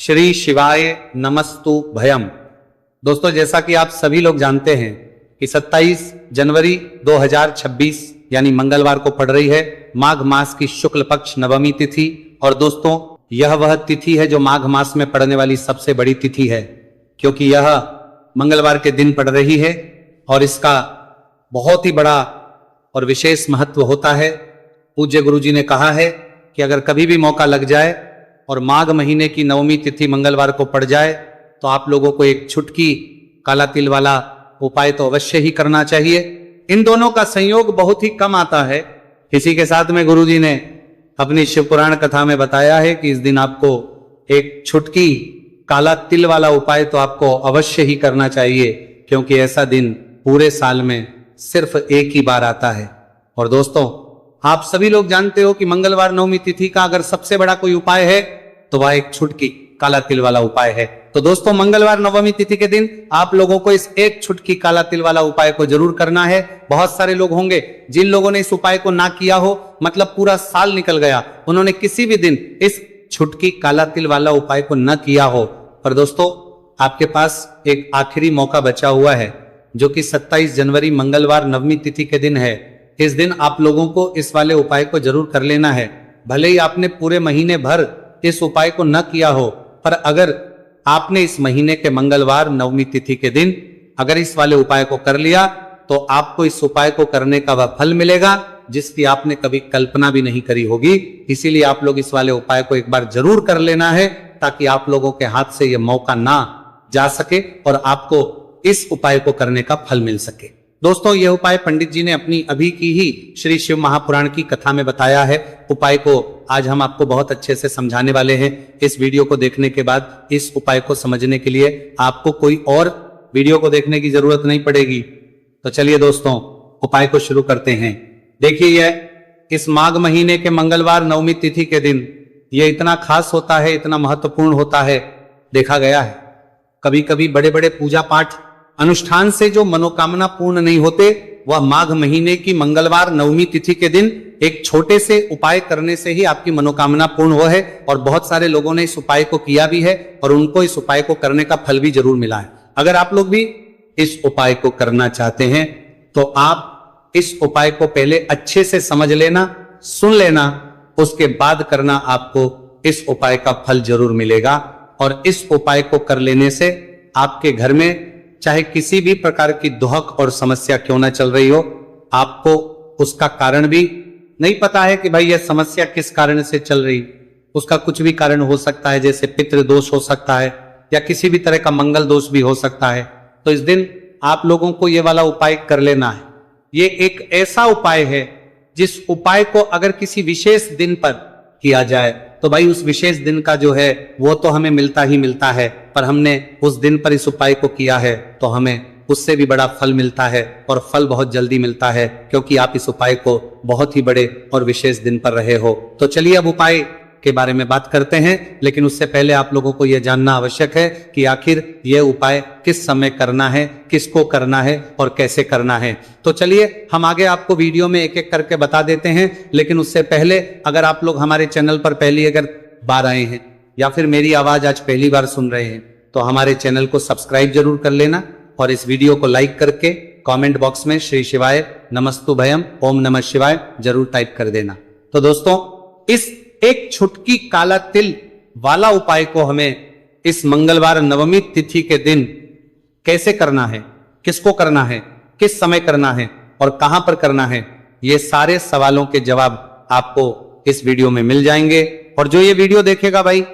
श्री शिवाय नमस्तु भयम। दोस्तों, जैसा कि आप सभी लोग जानते हैं कि 27 जनवरी 2026 यानी मंगलवार को पड़ रही है माघ मास की शुक्ल पक्ष नवमी तिथि। और दोस्तों, यह वह तिथि है जो माघ मास में पड़ने वाली सबसे बड़ी तिथि है, क्योंकि यह मंगलवार के दिन पड़ रही है और इसका बहुत ही बड़ा और विशेष महत्व होता है। पूज्य गुरु जी ने कहा है कि अगर कभी भी मौका लग जाए और माघ महीने की नवमी तिथि मंगलवार को पड़ जाए तो आप लोगों को एक छुटकी काला तिल वाला उपाय तो अवश्य ही करना चाहिए। इन दोनों का संयोग बहुत ही कम आता है। इसी के साथ में गुरु जी ने अपनी शिव पुराण कथा में बताया है कि इस दिन आपको एक छुटकी काला तिल वाला उपाय तो आपको अवश्य ही करना चाहिए, क्योंकि ऐसा दिन पूरे साल में सिर्फ एक ही बार आता है। और दोस्तों, आप सभी लोग जानते हो कि मंगलवार नवमी तिथि का अगर सबसे बड़ा कोई उपाय है तो वह एक छुटकी काला तिल वाला उपाय है। तो दोस्तों, मंगलवार नवमी तिथि के दिन आप लोगों को इस एक छुटकी काला तिल वाला उपाय को जरूर करना है। बहुत सारे लोग होंगे जिन लोगों ने इस उपाय को ना किया हो, मतलब पूरा साल निकल गया, उन्होंने किसी भी दिन इस छुटकी काला तिल वाला उपाय को न किया हो। पर दोस्तों, आपके पास एक आखिरी मौका बचा हुआ है, जो कि 27 जनवरी मंगलवार नवमी तिथि के दिन है। इस दिन आप लोगों को इस वाले उपाय को जरूर कर लेना है। भले ही आपने पूरे महीने भर इस उपाय को न किया हो, पर अगर आपने इस महीने के मंगलवार नवमी तिथि के दिन अगर इस वाले उपाय को कर लिया तो आपको इस उपाय को करने का वह फल मिलेगा जिसकी आपने कभी कल्पना भी नहीं करी होगी। इसीलिए आप लोग इस वाले उपाय को एक बार जरूर कर लेना है, ताकि आप लोगों के हाथ से यह मौका ना जा सके और आपको इस उपाय को करने का फल मिल सके। दोस्तों, यह उपाय पंडित जी ने अपनी अभी की ही श्री शिव महापुराण की कथा में बताया है। उपाय को आज हम आपको बहुत अच्छे से समझाने वाले हैं। इस वीडियो को देखने के बाद इस उपाय को समझने के लिए आपको कोई और वीडियो को देखने की जरूरत नहीं पड़ेगी। तो चलिए दोस्तों, उपाय को शुरू करते हैं। देखिए, यह इस माघ महीने के मंगलवार नवमी तिथि के दिन यह इतना खास होता है, इतना महत्वपूर्ण होता है। देखा गया है कभी कभी बड़े बड़े पूजा पाठ अनुष्ठान से जो मनोकामना पूर्ण नहीं होते, वह माघ महीने की मंगलवार नवमी तिथि के दिन एक छोटे से उपाय करने से ही आपकी मनोकामना पूर्ण हो है। और बहुत सारे लोगों ने इस उपाय को किया भी है और उनको इस उपाय को करने का फल भी जरूर मिला है। अगर आप लोग भी इस उपाय को करना चाहते हैं तो आप इस उपाय को पहले अच्छे से समझ लेना, सुन लेना, उसके बाद करना। आपको इस उपाय का फल जरूर मिलेगा। और इस उपाय को कर लेने से आपके घर में चाहे किसी भी प्रकार की दुहक और समस्या क्यों ना चल रही हो, आपको उसका कारण भी नहीं पता है कि भाई यह समस्या किस कारण से चल रही, उसका कुछ भी कारण हो सकता है, जैसे पितृ दोष हो सकता है या किसी भी तरह का मंगल दोष भी हो सकता है। तो इस दिन आप लोगों को यह वाला उपाय कर लेना है। ये एक ऐसा उपाय है जिस उपाय को अगर किसी विशेष दिन पर किया जाए तो भाई उस विशेष दिन का जो है वो तो हमें मिलता ही मिलता है, पर हमने उस दिन पर इस उपाय को किया है तो हमें उससे भी बड़ा फल मिलता है, और फल बहुत जल्दी मिलता है, क्योंकि आप इस उपाय को बहुत ही बड़े और विशेष दिन पर रहे हो। तो चलिए अब उपाय के बारे में बात करते हैं, लेकिन उससे पहले आप लोगों को यह जानना आवश्यक है कि आखिर यह उपाय किस समय करना है, किसको करना है और कैसे करना है। तो चलिए हम आगे आपको वीडियो में एक एक करके बता देते हैं। लेकिन उससे पहले अगर आप लोग हमारे चैनल पर पहली अगर बार आए हैं या फिर मेरी आवाज आज पहली बार सुन रहे हैं तो हमारे चैनल को सब्सक्राइब जरूर कर लेना, और इस वीडियो को लाइक करके कमेंट बॉक्स में श्री शिवाय नमस्तु भयम ओम नमः शिवाय जरूर टाइप कर देना। तो दोस्तों, इस एक छुटकी काला तिल वाला उपाय को हमें इस मंगलवार नवमी तिथि के दिन कैसे करना है, किसको करना है, किस समय करना है और कहां पर करना है, ये सारे सवालों के जवाब आपको इस वीडियो में मिल जाएंगे। और जो ये वीडियो देखेगा भाई,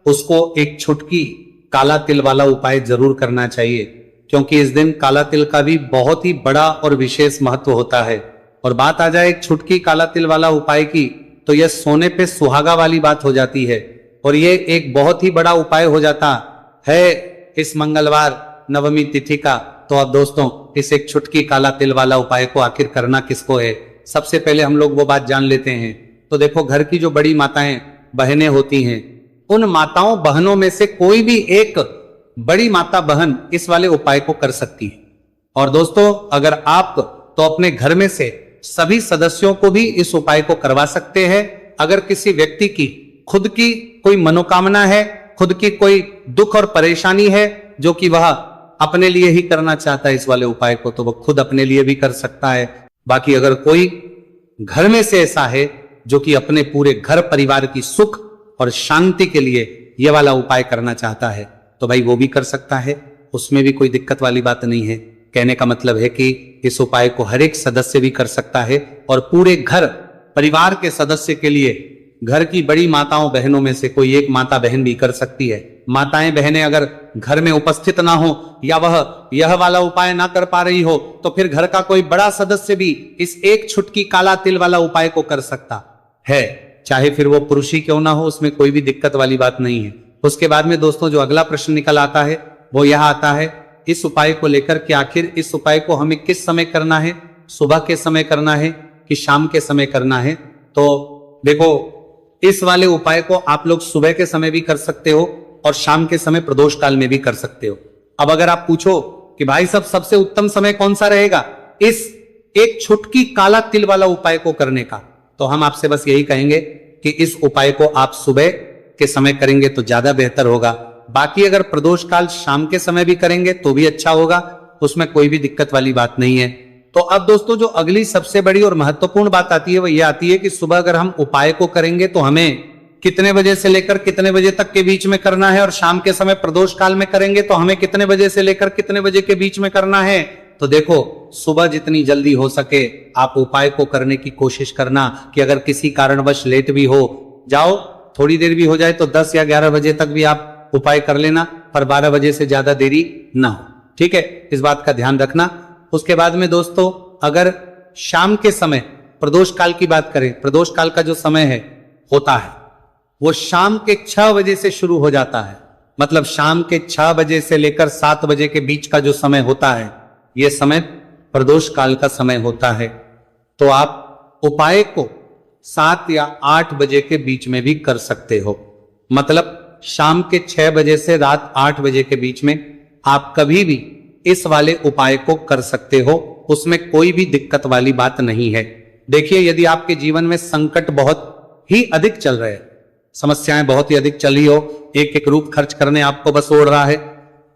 उसको एक छुटकी काला तिल वाला उपाय जरूर करना चाहिए, क्योंकि इस दिन काला तिल का भी बहुत ही बड़ा और विशेष महत्व होता है। और बात आ जाए एक छुटकी काला तिल वाला उपाय की, तो यह सोने पे सुहागा वाली बात हो जाती है, और यह एक बहुत ही बड़ा उपाय हो जाता है इस मंगलवार नवमी तिथि का। तो अब दोस्तों, इस एक छुटकी काला तिल वाला उपाय को आखिर करना किसको है, सबसे पहले हम लोग वो बात जान लेते हैं। तो देखो, घर की जो बड़ी माताएं बहनें होती हैं, उन माताओं बहनों में से कोई भी एक बड़ी माता बहन इस वाले उपाय को कर सकती है। और दोस्तों, अगर आप तो अपने घर में से सभी सदस्यों को भी इस उपाय को करवा सकते हैं। अगर किसी व्यक्ति की खुद की कोई मनोकामना है, खुद की कोई दुख और परेशानी है जो कि वह अपने लिए ही करना चाहता है इस वाले उपाय को, तो वह खुद अपने लिए भी कर सकता है। बाकी अगर कोई घर में से ऐसा है जो कि अपने पूरे घर परिवार की सुख और शांति के लिए यह वाला उपाय करना चाहता है तो भाई वो भी कर सकता है, उसमें भी कोई दिक्कत वाली बात नहीं है। कहने का मतलब है कि इस उपाय को हर एक सदस्य भी कर सकता है और पूरे घर परिवार के सदस्य के लिए घर की बड़ी माताओं बहनों में से कोई एक माता बहन भी कर सकती है। माताएं बहनें अगर घर में उपस्थित ना हो या वह यह वाला उपाय ना कर पा रही हो तो फिर घर का कोई बड़ा सदस्य भी इस एक छुटकी काला तिल वाला उपाय को कर सकता है, चाहे फिर वो पुरुष ही क्यों ना हो, उसमें कोई भी दिक्कत वाली बात नहीं है। उसके बाद में दोस्तों जो अगला प्रश्न निकल आता है वो यह आता है इस उपाय को लेकर कि आखिर इस उपाय को हमें किस समय करना है, सुबह के समय करना है कि शाम के समय करना है। तो देखो इस वाले उपाय को आप लोग सुबह के समय भी कर सकते हो और शाम के समय प्रदोष काल में भी कर सकते हो। अब अगर आप पूछो कि भाई साहब सबसे उत्तम समय कौन सा रहेगा इस एक छुटकी काला तिल वाला उपाय को करने का, तो हम आपसे बस यही कहेंगे कि इस उपाय को आप सुबह के समय करेंगे तो ज्यादा बेहतर होगा। बाकी अगर प्रदोष काल शाम के समय भी करेंगे तो भी अच्छा होगा, उसमें कोई भी दिक्कत वाली बात नहीं है। तो अब दोस्तों जो अगली सबसे बड़ी और महत्वपूर्ण बात आती है वो ये आती है कि सुबह अगर हम उपाय को करेंगे तो हमें कितने बजे से लेकर कितने बजे तक के बीच में करना है, और शाम के समय प्रदोष काल में करेंगे तो हमें कितने बजे से लेकर कितने बजे के बीच में करना है। तो देखो सुबह जितनी जल्दी हो सके आप उपाय को करने की कोशिश करना कि अगर किसी कारणवश लेट भी हो जाओ, थोड़ी देर भी हो जाए तो 10 या 11 बजे तक भी आप उपाय कर लेना, पर 12 बजे से ज्यादा देरी ना हो, ठीक है, इस बात का ध्यान रखना। उसके बाद में दोस्तों अगर शाम के समय प्रदोष काल की बात करें, प्रदोष काल का जो समय है होता है वो शाम के 6 बजे से शुरू हो जाता है, मतलब शाम के 6 बजे से लेकर 7 बजे के बीच का जो समय होता है यह समय प्रदोष काल का समय होता है। तो आप उपाय को 7 या 8 बजे के बीच में भी कर सकते हो, मतलब शाम के 6 बजे से रात 8 बजे के बीच में आप कभी भी इस वाले उपाय को कर सकते हो, उसमें कोई भी दिक्कत वाली बात नहीं है। देखिए यदि आपके जीवन में संकट बहुत ही अधिक चल रहे हैं, समस्याएं बहुत ही अधिक चली हो, एक एक रूप खर्च करने आपको बस ओढ़ रहा है,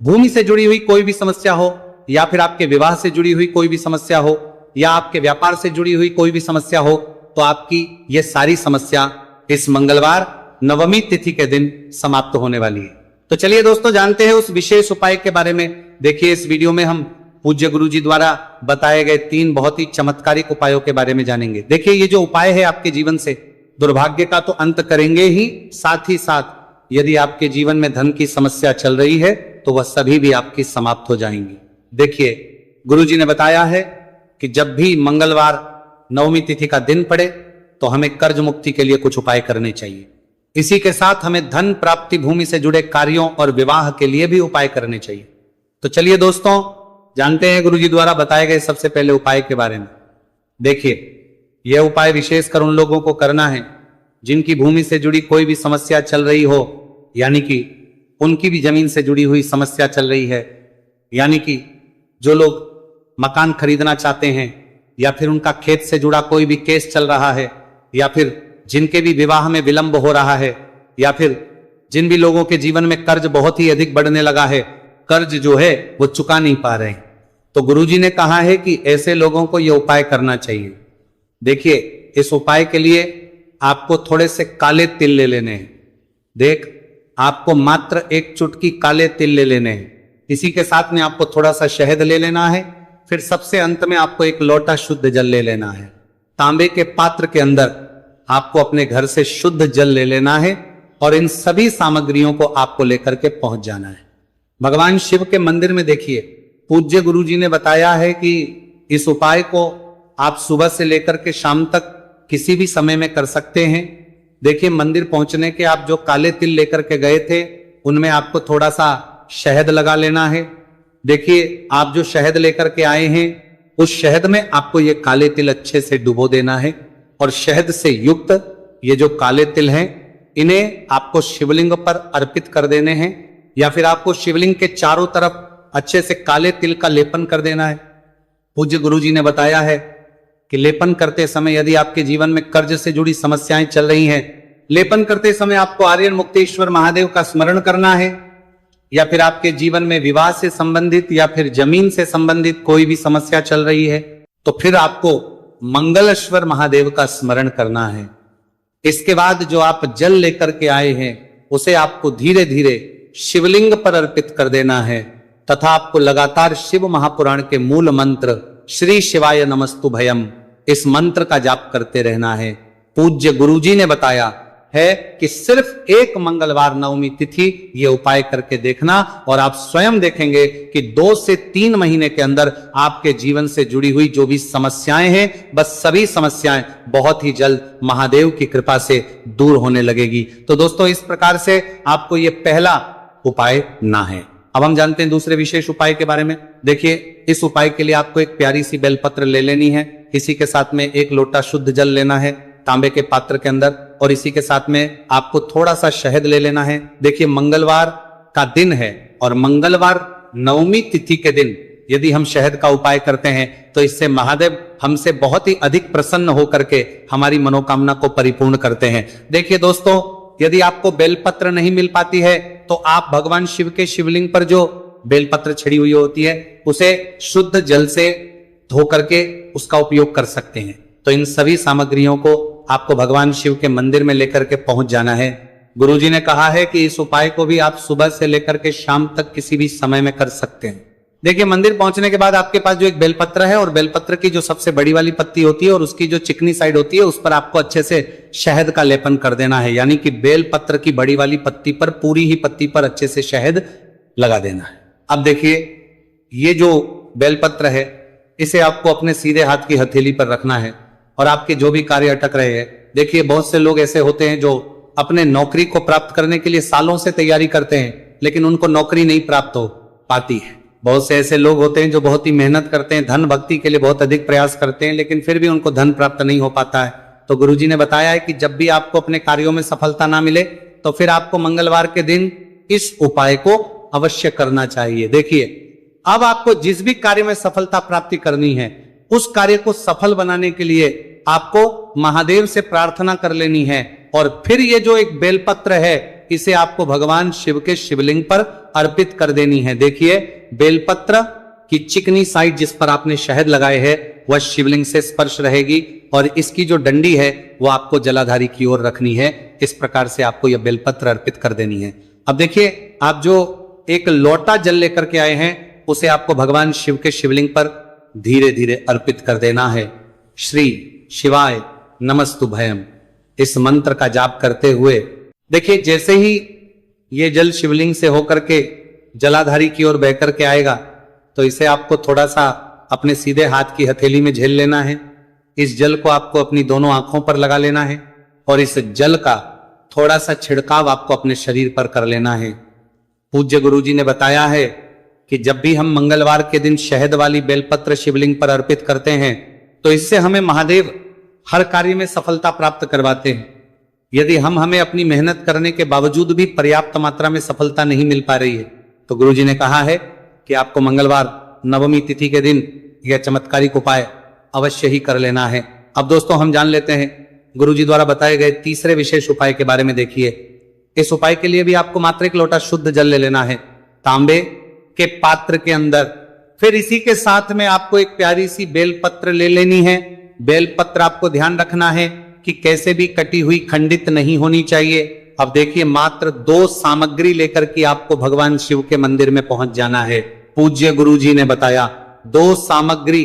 भूमि से जुड़ी हुई कोई भी समस्या हो या फिर आपके विवाह से जुड़ी हुई कोई भी समस्या हो या आपके व्यापार से जुड़ी हुई कोई भी समस्या हो, तो आपकी ये सारी समस्या इस मंगलवार नवमी तिथि के दिन समाप्त होने वाली है। तो चलिए दोस्तों जानते हैं उस विशेष उपाय के बारे में। देखिए इस वीडियो में हम पूज्य गुरु जी द्वारा बताए गए 3 बहुत ही चमत्कारिक उपायों के बारे में जानेंगे। देखिए ये जो उपाय है आपके जीवन से दुर्भाग्य का तो अंत करेंगे ही, साथ ही साथ यदि आपके जीवन में धन की समस्या चल रही है तो वह सभी भी आपकी समाप्त हो जाएंगी। देखिए गुरु जी ने बताया है कि जब भी मंगलवार नवमी तिथि का दिन पड़े तो हमें कर्ज मुक्ति के लिए कुछ उपाय करने चाहिए। इसी के साथ हमें धन प्राप्ति, भूमि से जुड़े कार्यों और विवाह के लिए भी उपाय करने चाहिए। तो चलिए दोस्तों जानते हैं गुरु जी द्वारा बताए गए सबसे पहले उपाय के बारे में। देखिए यह उपाय विशेषकर उन लोगों को करना है जिनकी भूमि से जुड़ी कोई भी समस्या चल रही हो, यानी कि उनकी भी जमीन से जुड़ी हुई समस्या चल रही है, यानी कि जो लोग मकान खरीदना चाहते हैं या फिर उनका खेत से जुड़ा कोई भी केस चल रहा है, या फिर जिनके भी विवाह में विलंब हो रहा है, या फिर जिन भी लोगों के जीवन में कर्ज बहुत ही अधिक बढ़ने लगा है, कर्ज जो है वो चुका नहीं पा रहे हैं, तो गुरुजी ने कहा है कि ऐसे लोगों को यह उपाय करना चाहिए। देखिए इस उपाय के लिए आपको थोड़े से काले तिल ले लेने हैं। देख आपको मात्र एक चुटकी काले तिल ले लेने हैं, इसी के साथ में आपको थोड़ा सा शहद ले लेना है, फिर सबसे अंत में आपको एक लोटा शुद्ध जल ले लेना है। तांबे के पात्र के अंदर आपको अपने घर से शुद्ध जल ले लेना है और इन सभी सामग्रियों को आपको लेकर के पहुंच जाना है। भगवान शिव के मंदिर में देखिए पूज्य गुरु जी ने बताया है कि इस उपाय को आप सुबह से लेकर के शाम तक किसी भी समय में कर सकते हैं। देखिए मंदिर पहुंचने के आप जो काले तिल लेकर के गए थे उनमें आपको थोड़ा सा शहद लगा लेना है। देखिए आप जो शहद लेकर के आए हैं उस शहद में आपको ये काले तिल अच्छे से डुबो देना है और शहद से युक्त ये जो काले तिल हैं इन्हें आपको शिवलिंग पर अर्पित कर देने हैं, या फिर आपको शिवलिंग के चारों तरफ अच्छे से काले तिल का लेपन कर देना है। पूज्य गुरु जी ने बताया है कि लेपन करते समय यदि आपके जीवन में कर्ज से जुड़ी समस्याएं चल रही हैं लेपन करते समय आपको आर्यन मुक्तेश्वर महादेव का स्मरण करना है, या फिर आपके जीवन में विवाह से संबंधित या फिर जमीन से संबंधित कोई भी समस्या चल रही है तो फिर आपको मंगलेश्वर महादेव का स्मरण करना है। इसके बाद जो आप जल लेकर के आए हैं उसे आपको धीरे धीरे शिवलिंग पर अर्पित कर देना है तथा आपको लगातार शिव महापुराण के मूल मंत्र श्री शिवाय नमस्तु भयम इस मंत्र का जाप करते रहना है। पूज्य गुरुजी ने बताया है कि सिर्फ एक मंगलवार नवमी तिथि ये उपाय करके देखना और आप स्वयं देखेंगे कि 2 से 3 महीने के अंदर आपके जीवन से जुड़ी हुई जो भी समस्याएं हैं बस सभी समस्याएं बहुत ही जल्द महादेव की कृपा से दूर होने लगेगी। तो दोस्तों इस प्रकार से आपको ये पहला उपाय ना है। अब हम जानते हैं दूसरे विशेष उपाय के बारे में। देखिए इस उपाय के लिए आपको एक प्यारी सी बेलपत्र ले लेनी है, इसी के साथ में 1 लोटा शुद्ध जल लेना है तांबे के पात्र के अंदर, और इसी के साथ में आपको थोड़ा सा शहद ले लेना है। देखिए मंगलवार का दिन है और मंगलवार नवमी तिथि के दिन यदि हम शहद का उपाय करते हैं तो इससे महादेव हमसे बहुत ही अधिक प्रसन्न होकर के हमारी मनोकामना को परिपूर्ण करते हैं। देखिए दोस्तों यदि आपको बेलपत्र नहीं मिल पाती है तो आप भगवान शिव के शिवलिंग पर जो बेलपत्र छड़ी हुई होती है उसे शुद्ध जल से धो करके उसका उपयोग कर सकते हैं। तो इन सभी सामग्रियों को आपको भगवान शिव के मंदिर में लेकर के पहुंच जाना है। गुरुजी ने कहा है कि इस उपाय को भी आप सुबह से लेकर के शाम तक किसी भी समय में कर सकते हैं। देखिए मंदिर पहुंचने के बाद आपके पास जो एक बेलपत्र है और बेलपत्र की जो सबसे बड़ी वाली पत्ती होती है और उसकी जो चिकनी साइड होती है उस पर आपको अच्छे से शहद का लेपन कर देना है, यानी कि बेलपत्र की बड़ी वाली पत्ती पर पूरी ही पत्ती पर अच्छे से शहद लगा देना है। अब देखिए ये जो बेलपत्र है इसे आपको अपने सीधे हाथ की हथेली पर रखना है और आपके जो भी कार्य अटक रहे हैं, देखिए बहुत से लोग ऐसे होते हैं जो अपने नौकरी को प्राप्त करने के लिए सालों से तैयारी करते हैं लेकिन उनको नौकरी नहीं प्राप्त हो पाती है। बहुत से ऐसे लोग होते हैं जो बहुत ही मेहनत करते हैं, धन भक्ति के लिए बहुत अधिक प्रयास करते हैं लेकिन फिर भी उनको धन प्राप्त नहीं हो पाता है। तो गुरुजी ने बताया है कि जब भी आपको अपने कार्यों में सफलता ना मिले तो फिर आपको मंगलवार के दिन इस उपाय को अवश्य करना चाहिए। देखिए अब आपको जिस भी कार्य में सफलता प्राप्ति करनी है उस कार्य को सफल बनाने के लिए आपको महादेव से प्रार्थना कर लेनी है और फिर ये जो एक बेलपत्र है इसे आपको भगवान शिव के शिवलिंग पर अर्पित कर देनी है। देखिए बेलपत्र की चिकनी साइड जिस पर आपने शहद लगाए है वह शिवलिंग से स्पर्श रहेगी और इसकी जो डंडी है वो आपको जलाधारी की ओर रखनी है। इस प्रकार से आपको यह बेलपत्र अर्पित कर देनी है। अब देखिए आप जो एक लोटा जल लेकर के आए हैं उसे आपको भगवान शिव के शिवलिंग पर धीरे धीरे अर्पित कर देना है। श्री शिवाय नमस्तु भयम इस मंत्र का जाप करते हुए देखिए जैसे ही ये जल शिवलिंग से होकर के जलाधारी की ओर बह करके आएगा तो इसे आपको थोड़ा सा अपने सीधे हाथ की हथेली में झेल लेना है। इस जल को आपको अपनी दोनों आंखों पर लगा लेना है और इस जल का थोड़ा सा छिड़काव आपको अपने शरीर पर कर लेना है। पूज्य गुरुजी ने बताया है कि जब भी हम मंगलवार के दिन शहद वाली बेलपत्र शिवलिंग पर अर्पित करते हैं तो इससे हमें महादेव हर कार्य में सफलता प्राप्त करवाते हैं। यदि हमें अपनी मेहनत करने के बावजूद भी पर्याप्त मात्रा में सफलता नहीं मिल पा रही है तो गुरुजी ने कहा है कि आपको मंगलवार नवमी तिथि के दिन यह चमत्कारिक उपाय अवश्य ही कर लेना है। अब दोस्तों हम जान लेते हैं गुरुजी द्वारा बताए गए तीसरे विशेष उपाय के बारे में। देखिए इस उपाय के लिए भी आपको मात्र 1 लोटा शुद्ध जल ले लेना है तांबे के पात्र के अंदर। फिर इसी के साथ में आपको एक प्यारी सी बेलपत्र ले लेनी है। बेलपत्र आपको ध्यान रखना है कि कैसे भी कटी हुई खंडित नहीं होनी चाहिए। अब देखिए मात्र 2 सामग्री लेकर के आपको भगवान शिव के मंदिर में पहुंच जाना है। पूज्य गुरुजी ने बताया 2 सामग्री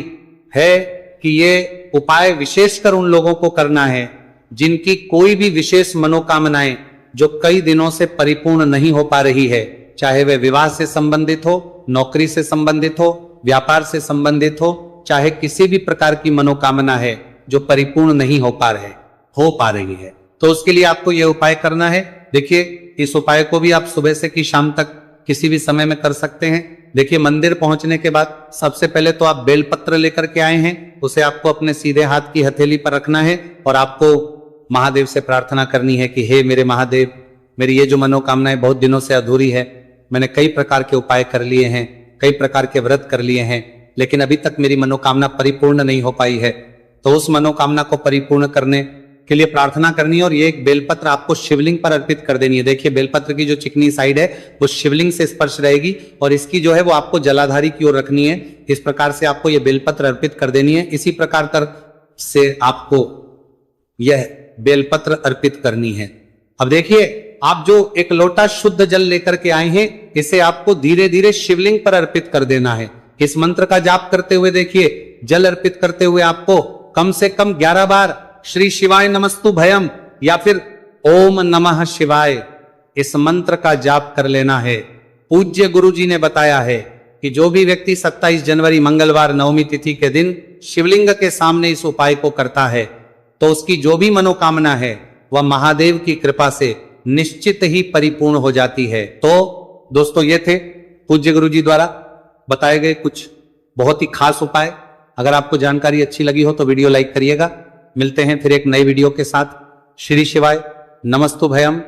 है कि ये उपाय विशेषकर उन लोगों को करना है जिनकी कोई भी विशेष मनोकामनाएं जो कई दिनों से परिपूर्ण नहीं हो पा रही है, चाहे वे विवाह से संबंधित हो, नौकरी से संबंधित हो, व्यापार से संबंधित हो, चाहे किसी भी प्रकार की मनोकामना है जो परिपूर्ण नहीं हो पा रही है तो उसके लिए आपको यह उपाय करना है। देखिए इस उपाय को भी आप सुबह से कि शाम तक किसी भी समय में कर सकते हैं। देखिए मंदिर पहुंचने के बाद सबसे पहले तो आप बेलपत्र लेकर के आए हैं, उसे आपको अपने सीधे हाथ की हथेली पर रखना है और आपको महादेव से प्रार्थना करनी है कि हे मेरे महादेव, मेरी ये जो मनोकामनाएं बहुत दिनों से अधूरी है, मैंने कई प्रकार के उपाय कर लिए हैं, कई प्रकार के व्रत कर लिए हैं, लेकिन अभी तक मेरी मनोकामना परिपूर्ण नहीं हो पाई है। तो उस मनोकामना को परिपूर्ण करने के लिए प्रार्थना करनी है और ये एक बेलपत्र आपको शिवलिंग पर अर्पित कर देनी है। देखिए बेलपत्र की जो चिकनी साइड है वो शिवलिंग से स्पर्श रहेगी और इसकी जो है वो आपको जलाधारी की ओर रखनी है। इस प्रकार से आपको ये बेलपत्र अर्पित कर देनी है। इसी प्रकार से आपको यह बेलपत्र अर्पित करनी है। अब देखिए आप जो एक लोटा शुद्ध जल लेकर के आए हैं इसे आपको धीरे धीरे शिवलिंग पर अर्पित कर देना है। इस मंत्र का जाप करते हुए देखिए जल अर्पित करते हुए आपको कम से कम 11 बार श्री शिवाय नमस्तु भयम या फिर ओम नमः शिवाय इस मंत्र का जाप कर लेना है। पूज्य गुरु जी ने बताया है कि जो भी व्यक्ति 27 जनवरी मंगलवार नवमी तिथि के दिन शिवलिंग के सामने इस उपाय को करता है तो उसकी जो भी मनोकामना है वह महादेव की कृपा से निश्चित ही परिपूर्ण हो जाती है। तो दोस्तों ये थे पूज्य गुरु जी द्वारा बताए गए कुछ बहुत ही खास उपाय। अगर आपको जानकारी अच्छी लगी हो तो वीडियो लाइक करिएगा। मिलते हैं फिर एक नई वीडियो के साथ। श्री शिवाय नमस्तु भयम।